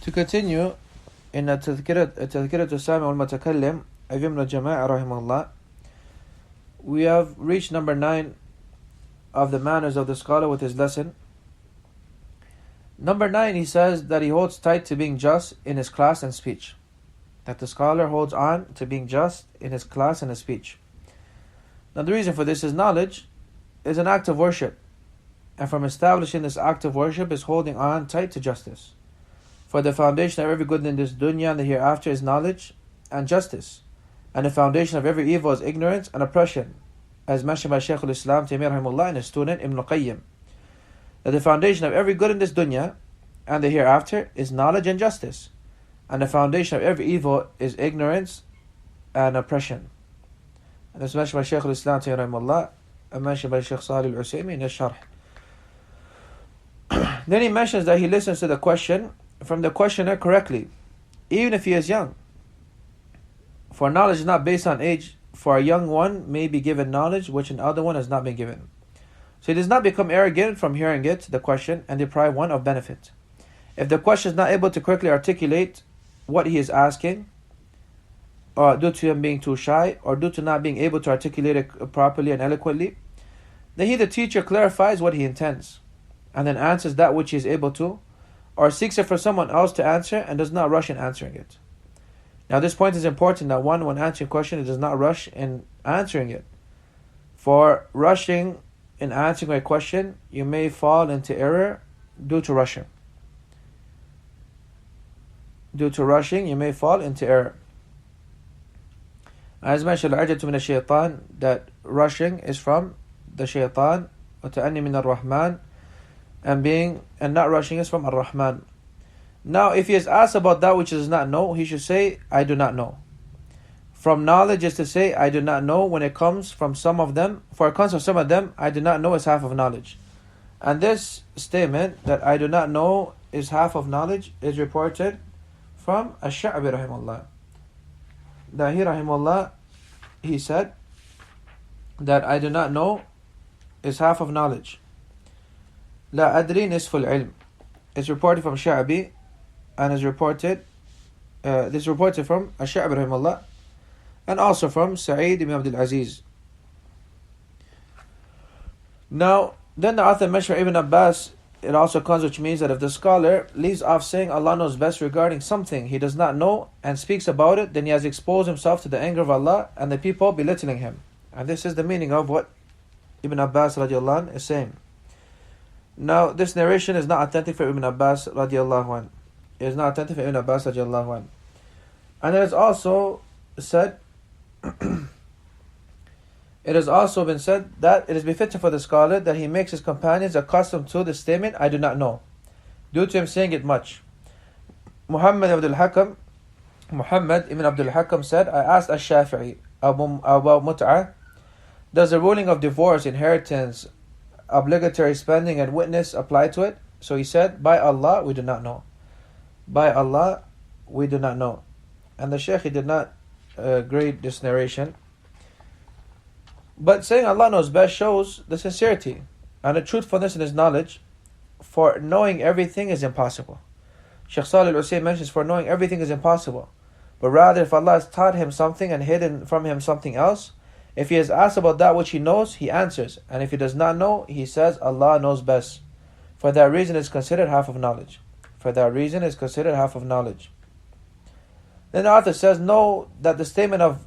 To continue in تذكرة السامع والمتكلم of Ibn Jamaah rahimahullah, we have reached number 9 of the manners of the scholar with his lesson. Number 9, he says that he holds tight to being just in his class and speech. That the scholar holds on to being just in his class and his speech. Now the reason for this is knowledge is an act of worship. And from establishing this act of worship is holding on tight to justice. For the foundation of every good in this dunya and the hereafter is knowledge and justice. And the foundation of every evil is ignorance and oppression. As mentioned by Shaykh al-Islam Taymiyyah rahimahullah and his student Ibn Qayyim. That the foundation of every good in this dunya and the hereafter is knowledge and justice. And the foundation of every evil is ignorance and oppression. And this is mentioned by Shaykh al-Islam Taymiyyah rahimahullah and mentioned by Shaykh Salih al-Usaymi in his sharh. Then he mentions that he listens to the question from the questioner correctly, even if he is young. For knowledge is not based on age, for a young one may be given knowledge which an elder one has not been given. So he does not become arrogant from hearing it, the question, and deprive one of benefit. If the question is not able to correctly articulate what he is asking, or due to him being too shy, or due to not being able to articulate it properly and eloquently, then he, the teacher, clarifies what he intends, and then answers that which he is able to, or seeks it for someone else to answer and does not rush in answering it. Now this point is important that one, when answering a question, does not rush in answering it. For rushing in answering a question, you may fall into error due to rushing. Due to rushing, you may fall into error. As mentioned, العجلة من الشيطان, that rushing is from the shaitan, وتأني من الرحمن, and not rushing is from Ar-Rahman. Now, if he is asked about that which he does not know, he should say, I do not know. From knowledge is to say, I do not know when it comes from some of them. For it comes from some of them, I do not know is half of knowledge. And this statement, that I do not know is half of knowledge, is reported from Ash-Sha'bi rahimahullah. That he rahimahullah, he said, that I do not know is half of knowledge. La adri nisful ilm. It's reported from Sha'bi, and is reported, this is reported from Ash-Sha'bi rahimahullah, and also from Sa'id ibn Abdul Aziz. Now, then the author mentioned Ibn Abbas, it also comes, which means that if the scholar leaves off saying Allah knows best regarding something he does not know and speaks about it, then he has exposed himself to the anger of Allah and the people belittling him. And this is the meaning of what Ibn Abbas radiallahu anh is saying. Now, this narration is not authentic for Ibn Abbas radiallahu anh. It is not authentic for Ibn Abbas radiallahu anh. And it is also said, it has also been said that it is befitting for the scholar that he makes his companions accustomed to the statement, I do not know, due to him saying it much. Muhammad ibn Abdul Hakam said, I asked Ash-Shafi'i about mut'ah, does the ruling of divorce, inheritance, obligatory spending and witness apply to it? So he said, by Allah, we do not know. By Allah, we do not know. And the Shaykh, he did not grade this narration. But saying Allah knows best shows the sincerity and the truthfulness in his knowledge, for knowing everything is impossible. Shaykh Salih al-Usaymi mentions, for knowing everything is impossible. But rather, if Allah has taught him something and hidden from him something else, if he is asked about that which he knows, he answers. And if he does not know, he says, Allah knows best. For that reason is considered half of knowledge. For that reason is considered half of knowledge. Then the author says, know that the statement of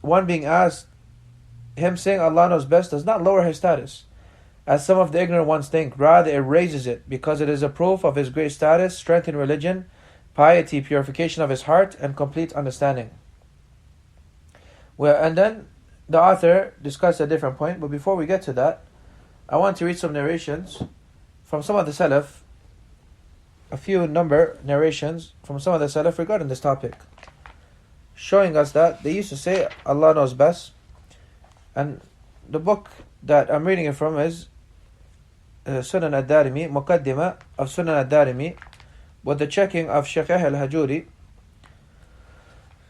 one being asked, him saying Allah knows best, does not lower his status, as some of the ignorant ones think. Rather, it raises it, because it is a proof of his great status, strength in religion, piety, purification of his heart, and complete understanding. Well, and then the author discussed a different point, but before we get to that, I want to read some narrations from some of the Salaf, a few number narrations from some of the Salaf regarding this topic, showing us that they used to say Allah knows best. And the book that I'm reading it from is Sunan al-Darimi, Muqaddimah of Sunan al-Darimi, with the checking of Shaykh al-Hajuri.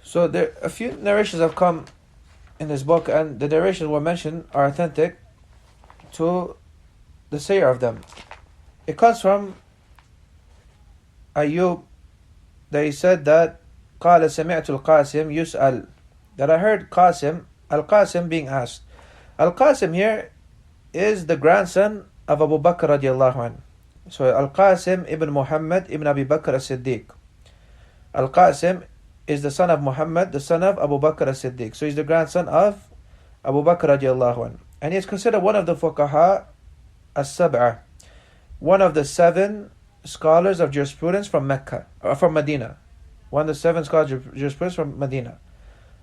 So there a few narrations have come in this book, and the narrations were mentioned are authentic to the sayer of them. It comes from Ayyub that he said that قال سمعت القاسم يسأل, that I heard Qasim, Al-Qasim being asked. Al-Qasim here is the grandson of Abu Bakr radiallahu anhu. So Al-Qasim ibn Muhammad ibn Abi Bakr as-Siddiq. Al-Qasim is the son of Muhammad, the son of Abu Bakr as-Siddiq. So he's the grandson of Abu Bakr radiallahu anhu. And he is considered one of the fuqaha as-sab'ah, one of the 7 scholars of jurisprudence from Mecca, or from Medina. One of the 7 scholars of jurisprudence from Medina.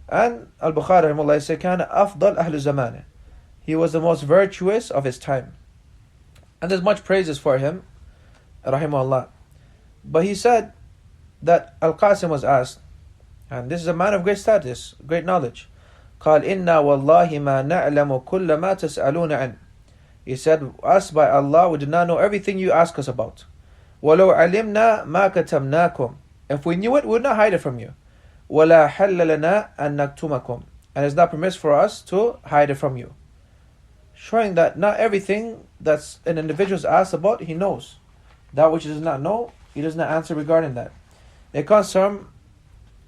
And Al-Bukhari rahimahullah said, كان أفضل أهل زمانه. He was the most virtuous of his time. And there's much praises for him, rahimahullah. But he said that Al-Qasim was asked, and this is a man of great status, great knowledge. قال إنا والله ما نعلم كل ما تسألون عنه. He said, us by Allah, we do not know everything you ask us about. ولو علمنا ما كتمناكم. If we knew it, we would not hide it from you. ولا حل لنا أن نكتمكم. And it's not permissible for us to hide it from you. Showing that not everything that's an individual's asked about, he knows. That which he does not know, he does not answer regarding that. It comes from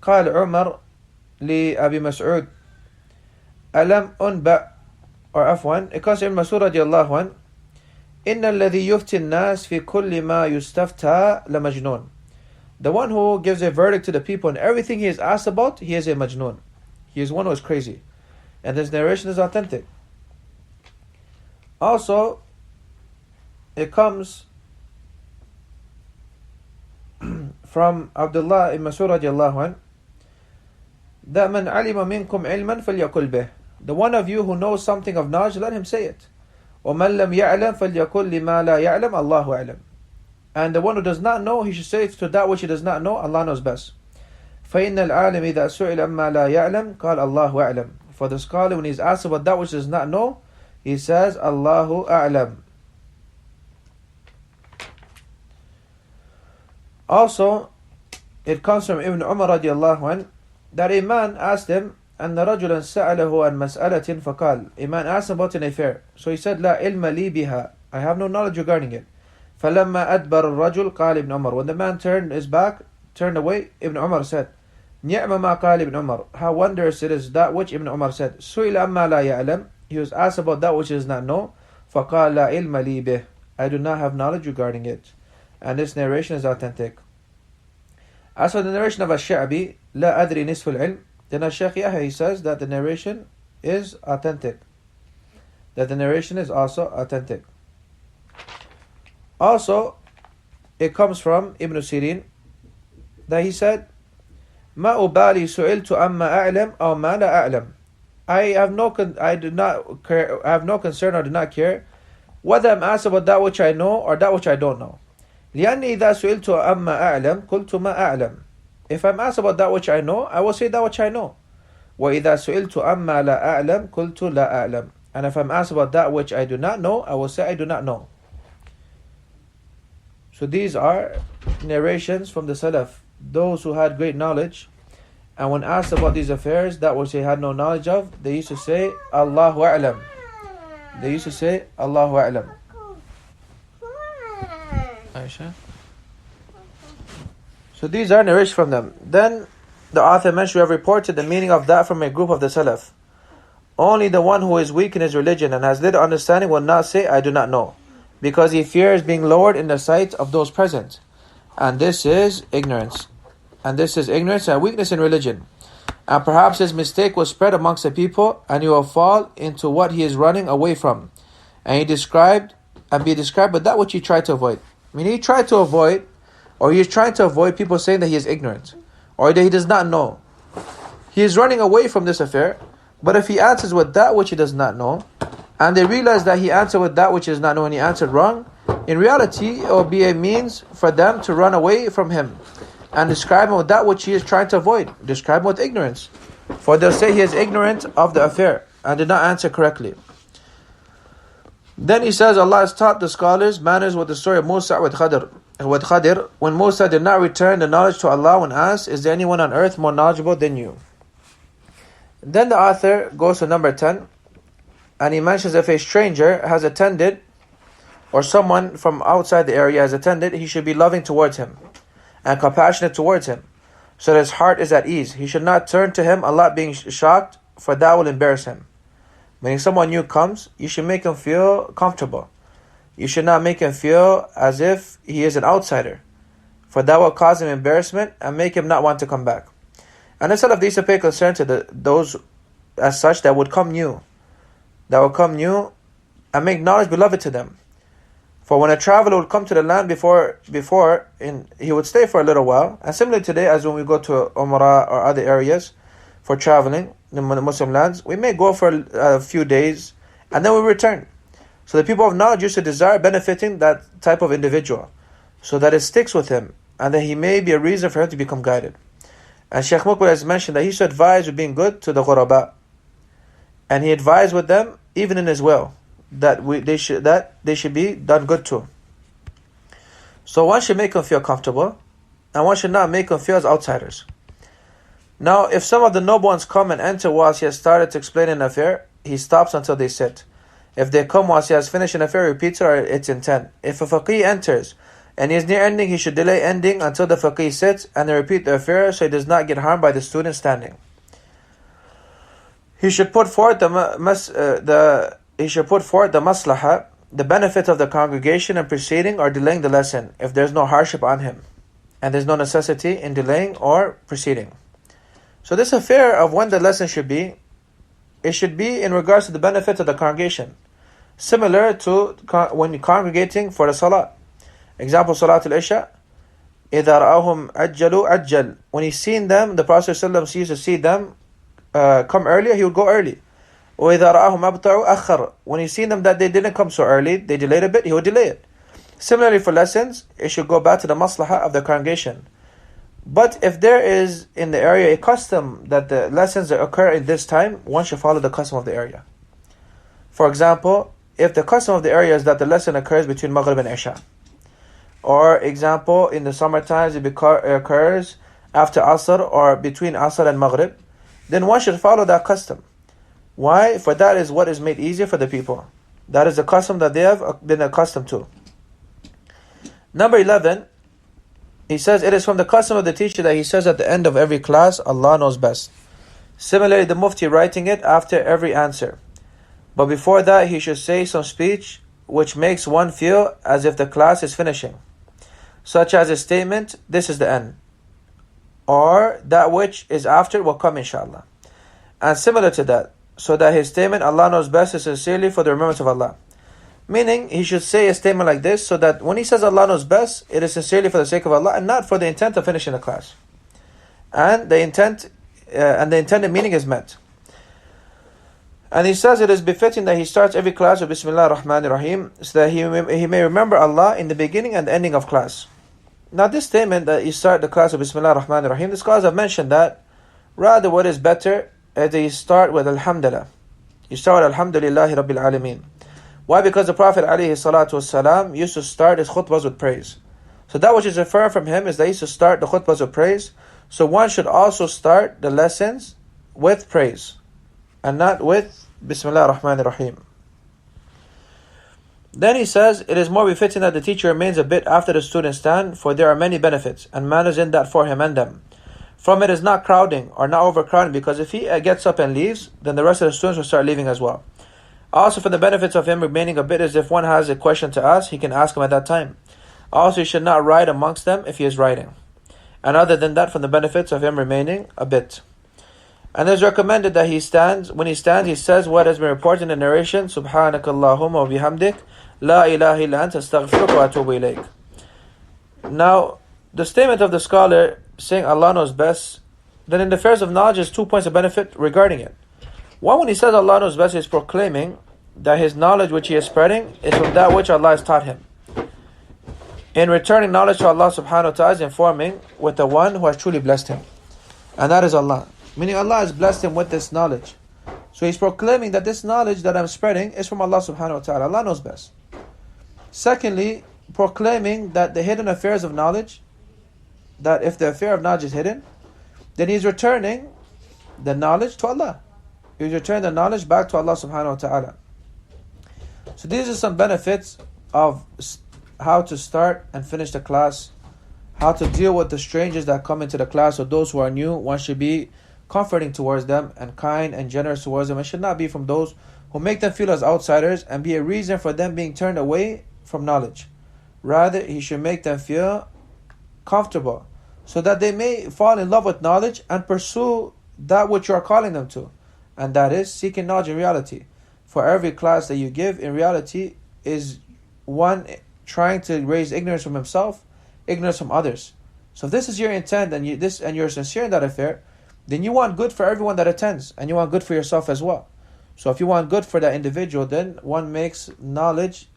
قال عمر لأبي مسعود ألم أنبأ, or عفوا, it comes from Mas'ud radiallahu anhu, إن الذي يفتي الناس في كل ما يستفتى لمجنون. The one who gives a verdict to the people and everything he is asked about, he is a majnun. He is one who is crazy. And this narration is authentic. Also, it comes from Abdullah ibn Mas'ud radiallahu anhu, that man alima minkum ilman falyakul bih. The one of you who knows something of knowledge, let him say it. وَمَنْ لَمْ يَعْلَمْ فَلْيَقُلْ لِمَا لَا يَعْلَمْ اللَّهُ أَعْلَمْ. And the one who does not know, he should say to that which he does not know, Allah knows best. فَإِنَّ الْعَالِمِ إِذَا سُئِلَ أَمَّا لَا يَعْلَمْ قَالَ اللَّهُ أَعْلَمْ. For the scholar, when he is asked about that which he does not know, he says, Allahu A'lam. Also, it comes from Ibn Umar radiallahu anhu, that a man asked him, أن رجلا سأله عن مسألة فقال, a man asked about an affair. So he said, لا علم لي بها. I have no knowledge regarding it. فلما أدبر الرجل قال ابن عمر. When the man turned his back, turned away, Ibn Umar said, نعم ما قال ابن عمر. How wondrous it is that which Ibn Umar said. سئل أما لا يعلم. He was asked about that which he does not know. فقال لا علم لي به. I do not have knowledge regarding it. And this narration is authentic. As for the narration of Ash-Sha'bi, لا أدري نصف العلم, then Shaykh Yahya, he says that the narration is authentic. That the narration is also authentic. Also, it comes from Ibn Sirin that he said, ما أبالي سئلت أما أعلم أو ما لا أعلم. I have no concern or do not care whether I'm asked about that which I know or that which I don't know. لأني إذا سئلت أما أعلم قلت ما أعلم. If I'm asked about that which I know, I will say that which I know. وإذا سئلت أما لا أعلم قلت لا أعلم. And if I'm asked about that which I do not know, I will say I do not know. So these are narrations from the Salaf, those who had great knowledge, and when asked about these affairs, that which they had no knowledge of, they used to say, Allahu A'lam. They used to say, Allahu A'lam. Aisha. So these are narrations from them. Then the author mentioned, we have reported the meaning of that from a group of the Salaf. Only the one who is weak in his religion and has little understanding will not say, I do not know, because he fears being lowered in the sight of those present. And this is ignorance. And this is ignorance and weakness in religion. And perhaps his mistake will spread amongst the people, and he will fall into what he is running away from. And be described with that which he tried to avoid. I mean, he tried to avoid, or he is trying to avoid people saying that he is ignorant, or that he does not know. He is running away from this affair, but if he answers with that which he does not know, and they realize that he answered with that which he does not know and he answered wrong, in reality it will be a means for them to run away from him and describe him with that which he is trying to avoid. Describe him with ignorance. For they'll say he is ignorant of the affair and did not answer correctly. Then he says, Allah has taught the scholars manners with the story of Musa with Khadir, when Musa did not return the knowledge to Allah when asked, is there anyone on earth more knowledgeable than you? Then the author goes to number 10, and he mentions if a stranger has attended, or someone from outside the area has attended, he should be loving towards him and compassionate towards him. so that his heart is at ease. He should not turn to him, Allah being shocked, for that will embarrass him. When someone new comes, you should make him feel comfortable. You should not make him feel as if he is an outsider, for that will cause him embarrassment and make him not want to come back. And instead of these to pay concern to those as such that would come new, and make knowledge beloved to them. For when a traveler would come to the land before, he would stay for a little while. And similarly today, as when we go to Umrah or other areas for traveling in the Muslim lands, we may go for a few days and then we return. So the people of knowledge used to desire benefiting that type of individual, so that it sticks with him and that he may be a reason for him to become guided. And Shaykh Mukbil has mentioned that he should advise with being good to the ghuraba. And he advised with them, even in his will, that they should be done good to. So one should make them feel comfortable, and one should not make them feel as outsiders. Now, if some of the noble ones come and enter whilst he has started to explain an affair, he stops until they sit. If they come whilst he has finished an affair, he repeats it or its intent. If a faqih enters and he is near ending, he should delay ending until the faqih sits and then repeat the affair so he does not get harmed by the student standing. He should put forth the maslahah, the benefit of the congregation in preceding or delaying the lesson, if there is no hardship on him, and there is no necessity in delaying or proceeding. So this affair of when the lesson should be, it should be in regards to the benefit of the congregation, similar to when you're congregating for the salah. Example, Salat al-Isha, إِذَا رَأَهُمْ عَجَّلُوا عَجَّلْ. When he's seen them, the Prophet ﷺ used to see them come earlier, he would go early. وَإِذَا رَأَهُمْ أَبْطَعُوا أَخَّرْ. When he's seen them that they didn't come so early, they delayed a bit, he would delay it. Similarly for lessons, it should go back to the maslahah of the congregation. But if there is in the area a custom that the lessons occur in this time, one should follow the custom of the area. For example, if the custom of the area is that the lesson occurs between Maghrib and Isha, or example, in the summer times it occurs after Asr or between Asr and Maghrib, then one should follow that custom. Why? For that is what is made easier for the people. That is the custom that they have been accustomed to. Number 11, he says, it is from the custom of the teacher that he says at the end of every class, Allah knows best. Similarly, the mufti writing it after every answer. But before that, he should say some speech which makes one feel as if the class is finishing, such as a statement, this is the end, or that which is after will come inshallah. And similar to that, so that his statement, Allah knows best, is sincerely for the remembrance of Allah. Meaning, he should say a statement like this, so that when he says Allah knows best, it is sincerely for the sake of Allah and not for the intent of finishing the class. And the intended meaning is met. And he says it is befitting that he starts every class with Bismillah ar-Rahman ar-Rahim, so that he may remember Allah in the beginning and the ending of class. Now this statement that you start the class with Bismillah ar-Rahman ar-Rahim, the scholars have mentioned that rather what is better is that you start with Alhamdulillah. You start with Alhamdulillahi Rabbil Alameen. Why? Because the Prophet ﷺ used to start his khutbahs with praise. So that which is referred from him is that he used to start the khutbahs with praise. So one should also start the lessons with praise and not with Bismillah ar-Rahman ar-Rahim. Then he says, it is more befitting that the teacher remains a bit after the students stand, for there are many benefits and manners in that for him and them. From it is not crowding or not overcrowding, because if he gets up and leaves, then the rest of the students will start leaving as well. Also, for the benefits of him remaining a bit is if one has a question to ask, he can ask him at that time. Also, he should not ride amongst them if he is riding. And other than that, from the benefits of him remaining a bit. And it is recommended that when he stands, he says what has been reported in the narration, Subhanakallahumma wa bihamdik, La ilaha illa anta astaghfiruka wa atubu ilayk. Now, the statement of the scholar saying Allah knows best, then in the affairs of knowledge, there's 2 points of benefit regarding it. One, when he says Allah knows best, he is proclaiming that his knowledge which he is spreading is from that which Allah has taught him. In returning knowledge to Allah subhanahu wa ta'ala is informing with the one who has truly blessed him. And that is Allah. Meaning Allah has blessed him with this knowledge. So he's proclaiming that this knowledge that I'm spreading is from Allah subhanahu wa ta'ala. Allah knows best. Secondly, proclaiming that the hidden affairs of knowledge, that if the affair of knowledge is hidden, then he's returning the knowledge to Allah. He's returning the knowledge back to Allah subhanahu wa ta'ala. So these are some benefits of how to start and finish the class, how to deal with the strangers that come into the class or those who are new. One should be comforting towards them and kind and generous towards them, and should not be from those who make them feel as outsiders and be a reason for them being turned away from knowledge. Rather, he should make them feel comfortable so that they may fall in love with knowledge and pursue that which you are calling them to, and that is seeking knowledge in reality. For every class that you give in reality is one trying to raise ignorance from himself, ignorance from others. So if this is your intent and you're sincere in that affair, then you want good for everyone that attends, and you want good for yourself as well. So if you want good for that individual, then one makes knowledge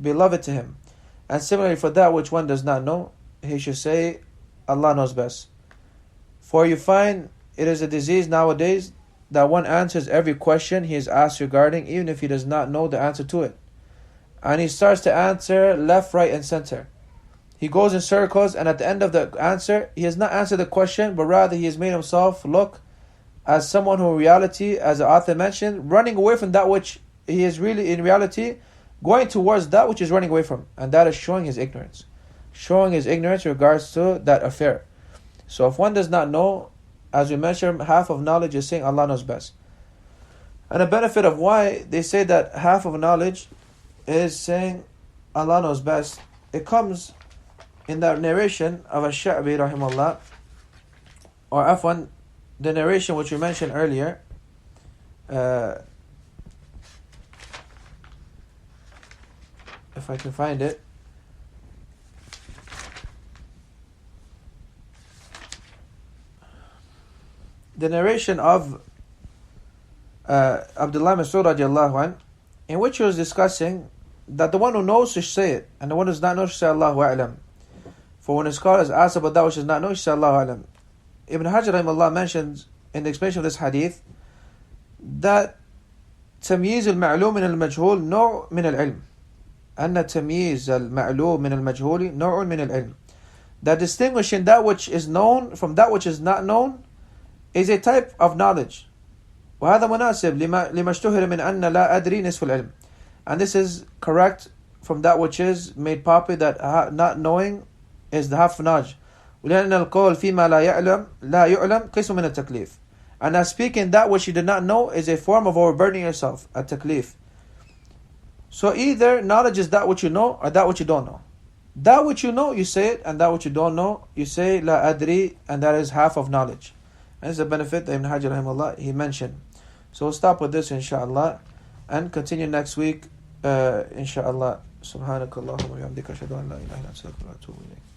beloved to him. And similarly for that which one does not know, he should say, Allah knows best. For you find it is a disease nowadays that one answers every question he is asked regarding, even if he does not know the answer to it. And he starts to answer left, right, and center. He goes in circles, and at the end of the answer, he has not answered the question, but rather he has made himself look as someone who in reality, as the author mentioned, running away from that which he is really in reality, going towards that which is running away from. And that is showing his ignorance. Showing his ignorance in regards to that affair. So if one does not know, as we mentioned, half of knowledge is saying Allah knows best. And a benefit of why they say that half of knowledge is saying Allah knows best, it comes in that narration of Ash-Sha'bi rahimahullah, or afwan, the narration which we mentioned earlier, if I can find it. The narration of Abdullah Mas'ud radiallahu anh, in which he was discussing that the one who knows should say it, and the one who does not know should say Allahu A'lam. For when a scholar is asked about that which does not know, he should say Allahu A'lam. Ibn Hajar rahimahullah mentions in the explanation of this hadith that تمييز المعلوم من المجهول نوع من العلم. أن تمييز المعلوم من المجهول نوع من العلم. That distinguishing that which is known from that which is not known is a type of knowledge. وهذا مناسب لما اشتهر من أن لا أدري نصف العلم. And this is correct from that which is made popular, that not knowing is the half of knowledge. ولأن القول فيما لا يعلم قسم من التكليف. And as speaking that which you did not know is a form of overburdening yourself, a taklif. So either knowledge is that which you know or that which you don't know. That which you know, you say it, and that which you don't know, you say la adri, and that is half of knowledge. And this is a benefit that Ibn Hajar rahimahullah he mentioned. So we'll stop with this inshallah and continue next week inshallah. Subhanakallahumma wa bihamdika ashhadu an la ilaha illa anta astaghfiruka wa atubu ilayk.